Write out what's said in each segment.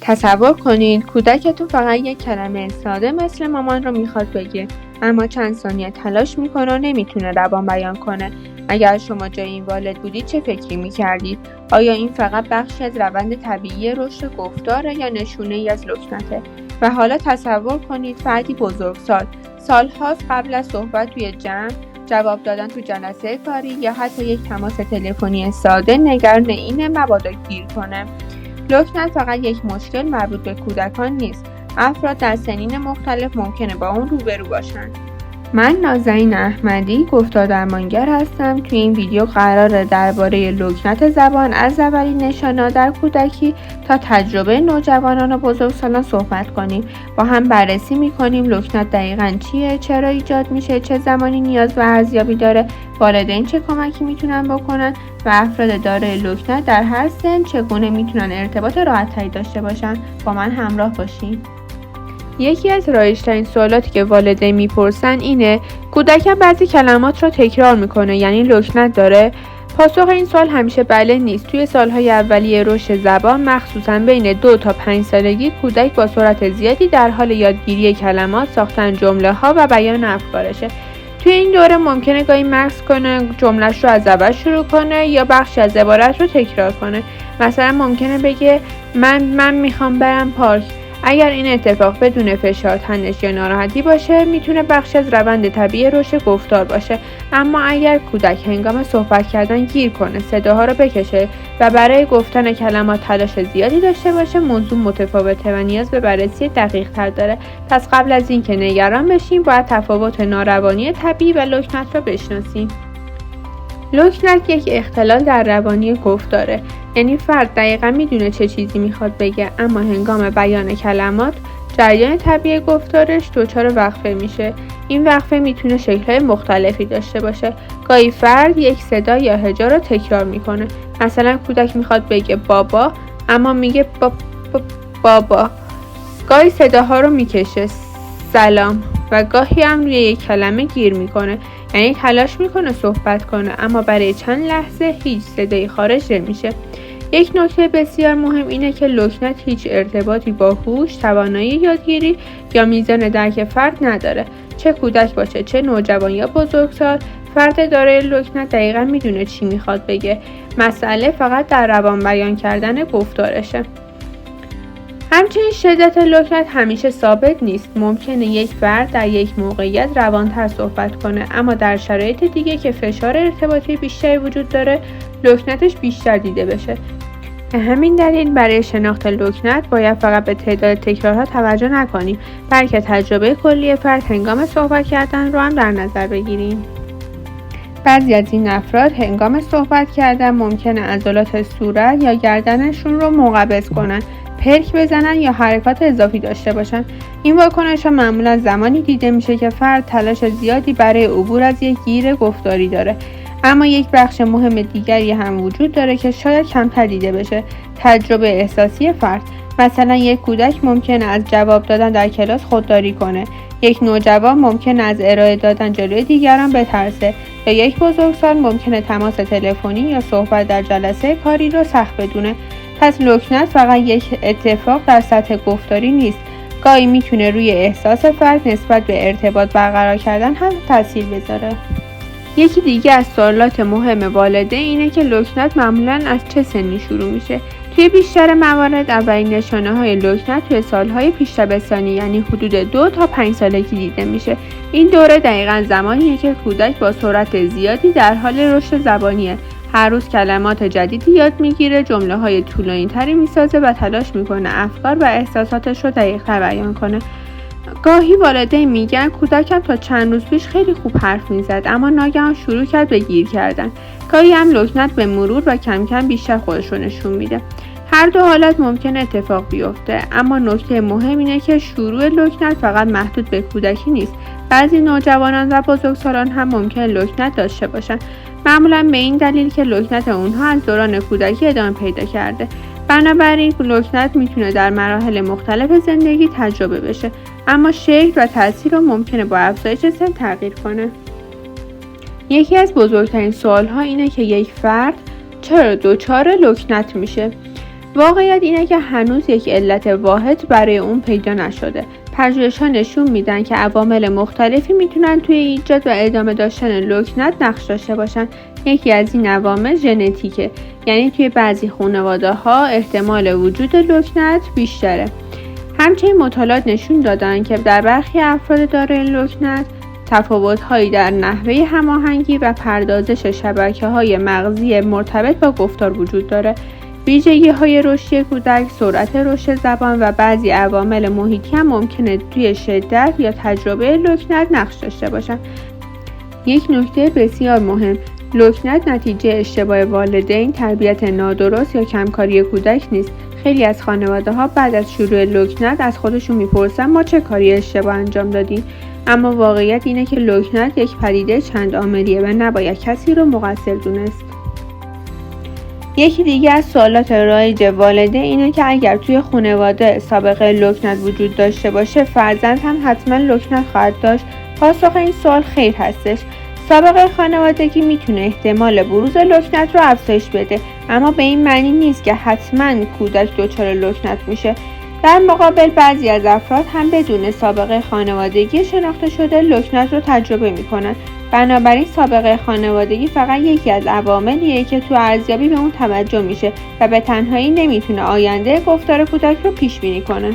تصور کنید کودکتون فقط یک کلمه ساده مثل مامان رو میخواد بگه، اما چند ثانیه تلاش میکنه و نمیتونه زبان بیان کنه. اگر شما جای این والد بودید چه فکری میکردید؟ آیا این فقط بخشی از روند طبیعی رشد گفتاره یا نشونه ای از لکنته؟ و حالا تصور کنید فردی بزرگسال، سالهاست قبل از صحبت توی جمع، جواب دادن تو جلسه کاری یا حتی یک تماس تلفنی ساده نگران اینه مبادا گیر کنه. لکنت فقط یک مشکل مربوط به کودکان نیست. افراد در سنین مختلف ممکنه با اون روبرو باشن. من نازنین احمدی، گفتار درمانگر هستم. توی این ویدیو قراره درباره لکنت زبان از اولین نشانه‌ها در کودکی تا تجربه نوجوانان و بزرگسالان صحبت کنیم. با هم بررسی می‌کنیم لکنت دقیقاً چیه، چرا ایجاد میشه، چه زمانی نیاز به ارزیابی داره، والدین چه کمکی میتونن بکنن و افراد دارای لکنت در هر سن چگونه میتونن ارتباط راحت‌تری داشته باشن. با من همراه باشین. یکی از رایج‌ترین سوالاتی که والدین میپرسن اینه کودکم بعضی کلمات رو تکرار میکنه، یعنی لکنت داره؟ پاسخ این سوال همیشه بله نیست. توی سالهای اولیه رشد زبان، مخصوصاً بین 2 تا 5 سالگی، کودک با سرعت زیادی در حال یادگیری کلمات، ساختن جمله‌ها و بیان افکارشه. توی این دوره ممکنه گاهی مکث کنه، جمله‌اش رو از اول شروع کنه یا بخشی از عبارت رو تکرار کنه. مثلا ممکنه بگه من میخوام برم پارک. اگر این اتفاق بدون فشار، تنش یا ناراحتی باشه، میتونه بخش از روند طبیعی رشد گفتار باشه. اما اگر کودک هنگام صحبت کردن گیر کنه، صداها رو بکشه و برای گفتن کلمات تلاش زیادی داشته باشه، موضوع متفاوته و نیاز به بررسی دقیق تر داره. پس قبل از اینکه نگران بشیم، باید تفاوت ناروانی طبیعی و لکنت رو بشناسیم. لکنت یک اختلال در روانی گفتاره، یعنی فرد دقیقا میدونه چه چیزی میخواد بگه، اما هنگام بیان کلمات جریان طبیعی گفتارش دچار وقفه میشه. این وقفه میتونه شکل‌های مختلفی داشته باشه. گاهی فرد یک صدا یا هجا رو تکرار میکنه. مثلا کودک میخواد بگه بابا اما میگه بابا. گاهی صداها رو میکشه، سلام، و گاهی هم روی یک کلمه گیر میکنه، یعنی تلاش میکنه صحبت کنه اما برای چند لحظه هیچ صدایی خارج نمیشه. یک نکته بسیار مهم اینه که لکنت هیچ ارتباطی با هوش، توانایی یادگیری یا میزان درک فرد نداره. چه کودک باشه، چه نوجوان یا بزرگسال، فرد دارای لکنت دقیقاً میدونه چی میخواد بگه. مسئله فقط در روان بیان کردن گفتارشه. همچنین شدت لکنت همیشه ثابت نیست. ممکنه یک فرد در یک موقعیت روانتر صحبت کنه، اما در شرایط دیگه که فشار ارتباطی بیشتری وجود داره، لکنتش بیشتر دیده بشه. به همین دلیل برای شناخت لکنت باید فقط به تعداد تکرارها توجه نکنیم، بلکه تجربه کلی فرد هنگام صحبت کردن رو هم در نظر بگیریم. بعضی از این افراد هنگام صحبت کردن ممکنه عضلات صورت یا گردنشون رو منقبض کنن، پلک بزنن یا حرکات اضافی داشته باشن. این واکنش‌ها معمولا زمانی دیده میشه که فرد تلاش زیادی برای عبور از یک گیر گفتاری داره. اما یک بخش مهم دیگری هم وجود داره که شاید کمتر دیده بشه: تجربه احساسی فرد. مثلا یک کودک ممکنه از جواب دادن در کلاس خودداری کنه، یک نوجوان ممکنه از ارائه دادن جلوی دیگران بترسه، یا یک بزرگسال ممکنه تماس تلفنی یا صحبت در جلسه کاری رو سخت بدونه. پس لکنت فقط یک اتفاق در سطح گفتاری نیست، گاهی میتونه روی احساس فرد نسبت به ارتباط برقرار کردن هم تاثیر بذاره. یکی دیگه از سوالات مهم والدین اینه که لکنت معمولاً از چه سنی شروع میشه. توی بیشتر موارد اولین نشانه‌های لکنت توی سالهای پیش دبستانی، یعنی حدود 2 تا 5 سالگی دیده میشه. این دوره دقیقاً زمانیه که کودک با سرعت زیادی در حال رشد زبانیه. هر روز کلمات جدیدی یاد میگیره، جمله‌های طولانی‌تری میسازه و تلاش میکنه افکار و احساساتش رو دقیق‌تر بیان کنه. گاهی والدین میگن کودکم تا چند روز پیش خیلی خوب حرف میزد، اما ناگهان شروع کرد به گیر کردن. گاهی هم لکنت به مرور و کم کم بیشتر خودش رو نشون میده. هر دو حالت ممکن اتفاق بیفته، اما نکته مهم اینه که شروع لکنت فقط محدود به کودکی نیست. بعضی نوجوانان و بزرگسالان هم ممکن لکنت داشته باشن، معمولا به این دلیل که لکنت اونها از دوران کودکی ادامه پیدا کرده. بنابراین لکنت میتونه در مراحل مختلف زندگی تجربه بشه، اما شکل و تاثیر رو ممکنه با افزایش سن تغییر کنه. یکی از بزرگترین سوال‌ها اینه که یک فرد چرا دچار لکنت میشه. واقعیت اینه که هنوز یک علت واحد برای اون پیدا نشده. پژوهش‌ها نشون میدن که عوامل مختلفی میتونن توی ایجاد و ادامه داشتن لکنت نقش داشته باشن. یکی از این عوامل ژنتیکه، یعنی توی بعضی خانواده‌ها احتمال وجود لکنت بیشتره. همچنین مطالعات نشون دادن که در برخی افراد دارای لکنت تفاوت‌هایی در نحوه هماهنگی و پردازش شبکه‌های مغزی مرتبط با گفتار وجود داره. ویژگی‌های رشدی کودک، سرعت رشد زبان و بعضی عوامل محیطی هم ممکنه توی شدت یا تجربه لکنت نقش داشته باشن. یک نکته بسیار مهم، لکنت نتیجه اشتباه والدین، تربیت نادرست یا کمکاری کودک نیست. خیلی از خانواده‌ها بعد از شروع لکنت از خودشون میپرسن ما چه کاری اشتباه انجام دادیم؟ اما واقعیت اینه که لکنت یک پدیده چند عاملیه و نباید کسی رو مقصر دونست. یکی دیگه از سوالات رایج والدین اینه که اگر توی خانواده سابقه لکنت وجود داشته باشه، فرزند هم حتما لکنت خواهد داشت؟ پاسخ این سوال خیر هستش. سابقه خانوادگی میتونه احتمال بروز لکنت رو افزایش بده، اما به این معنی نیست که حتما کودک دچار لکنت میشه. در مقابل بعضی از افراد هم بدون سابقه خانوادگی شناخته شده لکنت رو تجربه میکنن. بنابراین سابقه خانوادگی فقط یکی از عواملیه که تو ارزیابی به اون توجه میشه و به تنهایی نمیتونه آینده گفتار کودک رو پیش بینی کنه.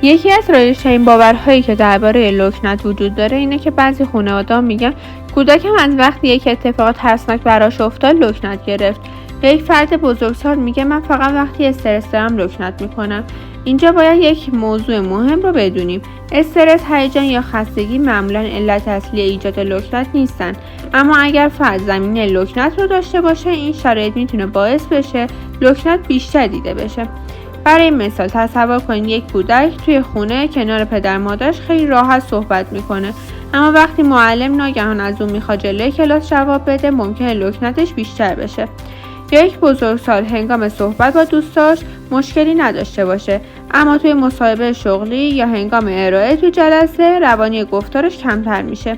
یکی از رایج‌ترین باورهایی که درباره لکنت وجود داره اینه که بعضی خانواده‌ها میگن کودکم از وقتی یک اتفاق ترسناک براش افتاد لکنت گرفت. یک فرد بزرگسال میگه من فقط وقتی استرس دارم لکنت میکنم. اینجا باید یک موضوع مهم رو بدونیم. استرس، هیجان یا خستگی معمولاً علت اصلی ایجاد لکنت نیستن، اما اگر فرد زمینه لکنت رو داشته باشه، این شرایط میتونه باعث بشه لکنت بیشتر دیده بشه. برای مثال تصور کنید یک کودک توی خونه کنار پدر مادرش خیلی راحت صحبت میکنه، اما وقتی معلم ناگهان از اون میخواد جلوی کلاس جواب بده، ممکنه لکنتش بیشتر بشه. یا یک بزرگسال هنگام صحبت با دوستاش مشکلی نداشته باشه، اما توی مصاحبه شغلی یا هنگام ارائه توی جلسه روانی گفتارش کمتر میشه.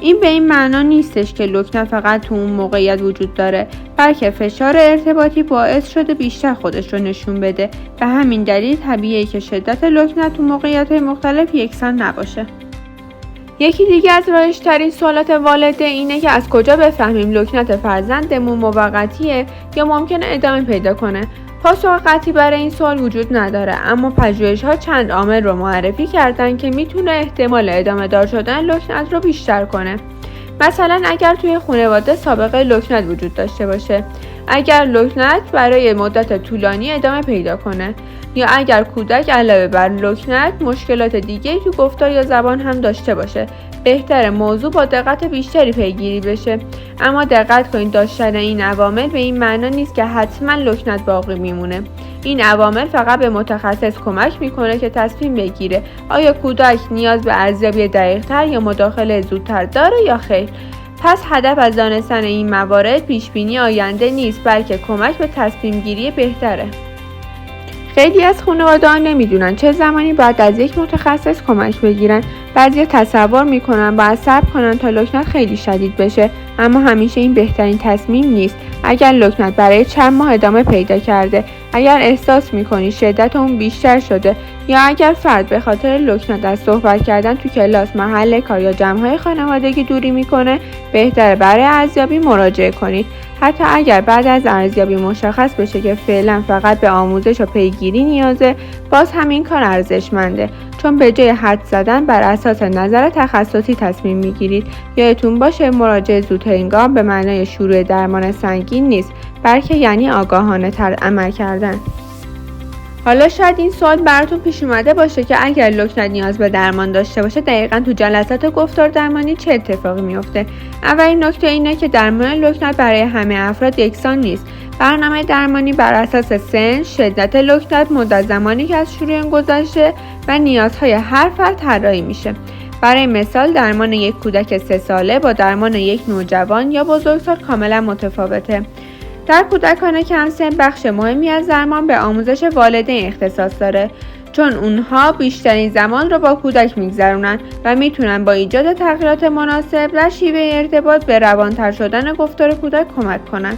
این به این معنا نیستش که لکنت فقط تو اون موقعیت وجود داره، بلکه فشار ارتباطی باعث شده بیشتر خودش رو نشون بده. به همین دلیل طبیعیه که شدت لکنت تو موقعیت‌های مختلف یکسان نباشه. یکی دیگه از رایج‌ترین سوالات والدین اینه که از کجا بفهمیم لکنت فرزندمون موقتیه یا ممکنه ادامه پیدا کنه؟ پاسخ قطعی برای این سوال وجود نداره، اما پژوهش‌ها چند عامل رو معرفی کردن که میتونه احتمال ادامه دار شدن لکنت رو بیشتر کنه. مثلا اگر توی خانواده سابقه لکنت وجود داشته باشه، اگر لکنت برای مدت طولانی ادامه پیدا کنه، یا اگر کودک علاوه بر لکنت مشکلات دیگه‌ای تو گفتار یا زبان هم داشته باشه. بهتره موضوع با دقت بیشتری پیگیری بشه، اما دقت کنید داشتن این عوامل به این معنا نیست که حتما لکنت باقی میمونه. این عوامل فقط به متخصص کمک میکنه که تصمیم بگیره آیا کودک نیاز به ارزیابی دقیق‌تر یا مداخله زودتر داره یا خیر. پس هدف از دانستن این موارد پیشبینی آینده نیست، بلکه کمک به تصمیم گیری بهتره. خیلی از خانواده‌ها نمیدونن چه زمانی باید از یک متخصص کمک بگیرن. بعضیا تصور میکنن باید صبر کنن تا لکنت خیلی شدید بشه، اما همیشه این بهترین تصمیم نیست. اگر لکنت برای چند ماه ادامه پیدا کرده، اگر احساس میکنی شدت اون بیشتر شده، یا اگر فرد به خاطر لکنت از صحبت کردن تو کلاس، محل کار یا جمع‌های خانوادگی دوری میکنه، بهتره برای ارزیابی مراجعه کنید. حتی اگر بعد از ارزیابی مشخص بشه که فعلا فقط به آموزش و پیگیری نیازه، باز همین کار ارزشمنده، چون به جای حد زدن بر اساس نظر تخصصی تصمیم میگیرید. یادتون باشه مراجعه زودهنگام به معنای شروع درمان سنگین نیست، بلکه یعنی آگاهانه تر عمل کردن. حالا شاید این سوال براتون پیش اومده باشه که اگر لکنت نیاز به درمان داشته باشه، دقیقاً تو جلسات گفتار درمانی چه اتفاقی میفته؟ اولین نکته اینه که درمان لکنت برای همه افراد یکسان نیست. برنامه درمانی بر اساس سن، شدت لکنت، مدت زمانی که از شروع اون گذشته و نیازهای هر فرد طراحی میشه. برای مثال درمان یک کودک 3 ساله با درمان یک نوجوان یا بزرگسال کاملا متفاوته. در کودکان کم‌سن بخش مهمی از درمان به آموزش والدین اختصاص داره، چون اونها بیشترین زمان رو با کودک میگذرونن و میتونن با ایجاد تغییرات مناسب در شیوه ارتباط به روانتر شدن گفتار کودک کمک کنن.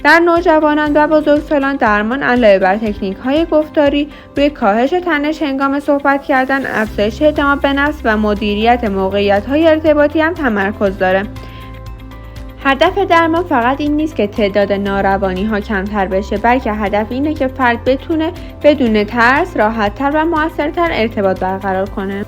در نوجوانان و بزرگسالان درمان علاوه بر تکنیک‌های گفتاری روی کاهش تنش هنگام صحبت کردن، افزایش اعتماد به نفس و مدیریت موقعیت‌های ارتباطی هم تمرکز داره. هدف درمان فقط این نیست که تعداد ناروانی‌ها کمتر بشه، بلکه هدف اینه که فرد بتونه بدون ترس راحت‌تر و موثرتر ارتباط برقرار کنه.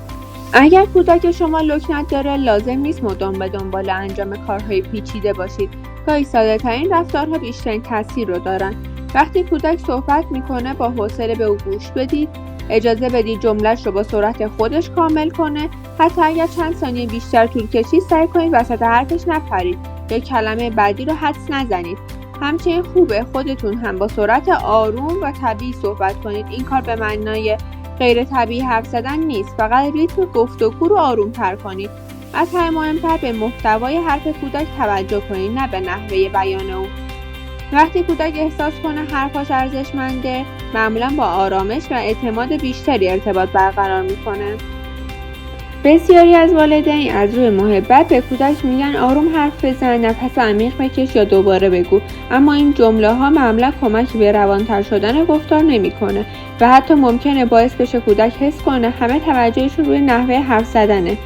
اگر کودک شما لکنت داره، لازم نیست مدام به دنبال انجام کارهای پیچیده باشید. گاهی ساده‌ترین رفتارها بیشترین تاثیر رو دارن. وقتی کودک صحبت میکنه، با حوصله به او گوش بدید. اجازه بدید جمله‌اش رو با سرعت خودش کامل کنه. حتی اگر چند ثانیه بیشتر طول کشید، سعی کنید وسط حرفش نپرید یا کلمه بعدی رو حدس نزنید. همچنین خوبه خودتون هم با سرعت آروم و طبیعی صحبت کنید. این کار به معنای غیر طبیعی حرف زدن نیست، فقط ریتم گفتگو رو آروم‌تر کنید. از همه مهمتر به محتوای حرف کودک توجه کنید، نه به نحوه بیان او. وقتی کودک احساس کنه حرفاش ارزشمنده، معمولا با آرامش و اعتماد بیشتری ارتباط برقرار میکنه. بسیاری از والدین از روی محبت به کودک میگن آروم حرف بزن، نفس عمیق بکش یا دوباره بگو، اما این جمله ها معمولا کمکی به روانتر شدن گفتار نمیکنه و حتی ممکنه باعث بشه کودک حس کنه همه توجهشون روی نحوه حرف زدنه.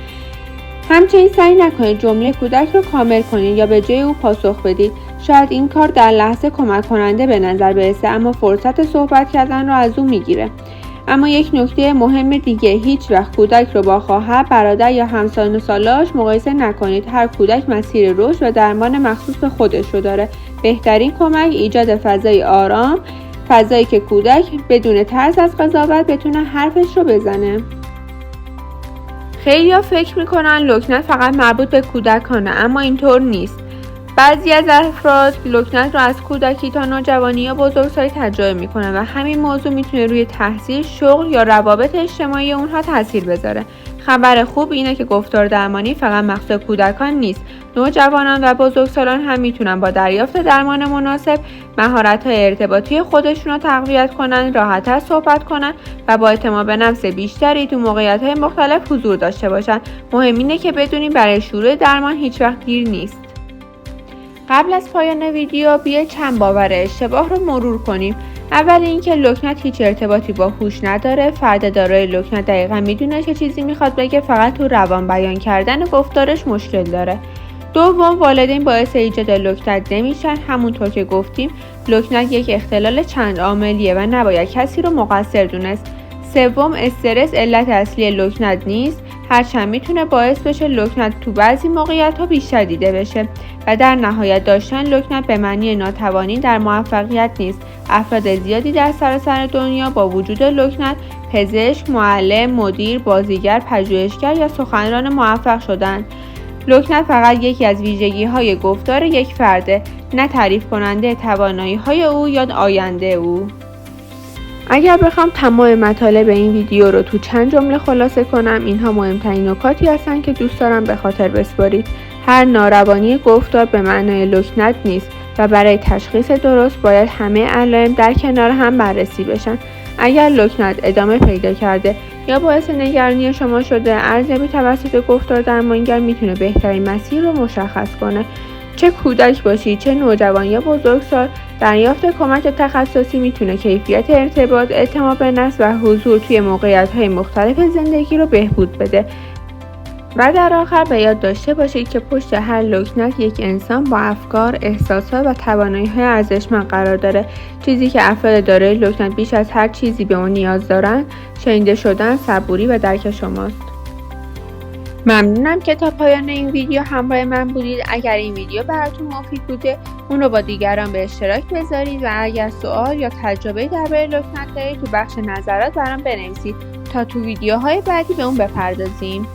همچنین سعی نکنید جمله کودک رو کامل کنید یا به جای او پاسخ بدید. شاید این کار در لحظه کمک کننده به نظر برسه، اما فرصت صحبت کردن رو از او میگیره. اما یک نکته مهم دیگه، هیچ وقت کودک رو با خواهر، برادر یا همسن‌وسالاش مقایسه نکنید. هر کودک مسیر رشد و درمان مخصوص به خودش رو داره. بهترین کمک ایجاد فضای آرام، فضایی که کودک بدون ترس از قضاوت بتونه حرفش رو بزنه. خیلی‌ها فکر میکنن لکنت فقط مربوط به کودکانه، اما اینطور نیست. بعضی از افراد لکنت رو از کودکی تا نوجوانی یا بزرگسالی تجربه میکنن و همین موضوع میتونه روی تحصیل، شغل یا روابط اجتماعی اونها تاثیر بذاره. خبر خوب اینه که گفتار درمانی فقط مخصوص کودکان نیست. نوجوانان و بزرگسالان هم میتونن با دریافت درمان مناسب مهارت‌های ارتباطی خودشون رو تقویت کنن، راحت‌تر صحبت کنن و با اعتماد به نفس بیشتری تو موقعیت‌های مختلف حضور داشته باشن. مهم اینه که بدونیم برای شروع درمان هیچ وقت دیر نیست. قبل از پایان ویدیو بیاید چند باور اشتباه رو مرور کنیم. اول اینکه لکنت هیچ ارتباطی با هوش نداره. فرد دارای لکنت دقیقاً میدونه چه چیزی میخواد بگه، فقط تو روان بیان کردن گفتارش مشکل داره. دوم، والدین باعث ایجاد لکنت نمیشن. همونطور که گفتیم لکنت یک اختلال چند عاملیه و نباید کسی رو مقصر دونست. سوم، استرس علت اصلی لکنت نیست، هرچند میتونه باعث بشه لکنت تو بعضی موقعیت‌ها بیشتر دیده بشه. و در نهایت داشتن لکنت به معنی ناتوانی در موفقیت نیست. افراد زیادی در سراسر دنیا با وجود لکنت پزشک، معلم، مدیر، بازیگر، پژوهشگر یا سخنران موفق شدند. لکنت فقط یکی از ویژگی‌های گفتار یک فرده، نه تعریف کننده توانایی‌های او یا آینده او. اگر بخوام تمام مطالب این ویدیو رو تو چند جمله خلاصه کنم، اینها مهمترین نکاتی هستن که دوست دارم به خاطر بسپارید. هر ناروانی گفتار به معنای لکنت نیست و برای تشخیص درست باید همه علائم در کنار هم بررسی بشن. اگر لکنت ادامه پیدا کرده یا باعث نگرانی شما شده، ارزیابی توسط گفتار درمانگر میتونه بهترین مسیر رو مشخص کنه. چه کودک باشید، چه نوجوان یا بزرگسال، دریافت کمک تخصصی میتونه کیفیت ارتباط، اعتماد به نفس و حضور توی موقعیت‌های مختلف زندگی رو بهبود بده. و در آخر به یاد داشته باشید که پشت هر لکنت یک انسان با افکار، احساسات و توانایی‌های ارزشمند قرار داره. چیزی که افراد دارای لکنت بیش از هر چیزی به اون نیاز دارن، شنیده شدن، صبوری و درک شماست. ممنونم که تا پایان این ویدیو همراه من بودید. اگر این ویدیو براتون مفید بوده، اون رو با دیگران به اشتراک بذارید و اگر سوال یا تجربه درباره لکنت دارید تو بخش نظرات برام بنویسید تا تو ویدیوهای بعدی به اون بپردازیم.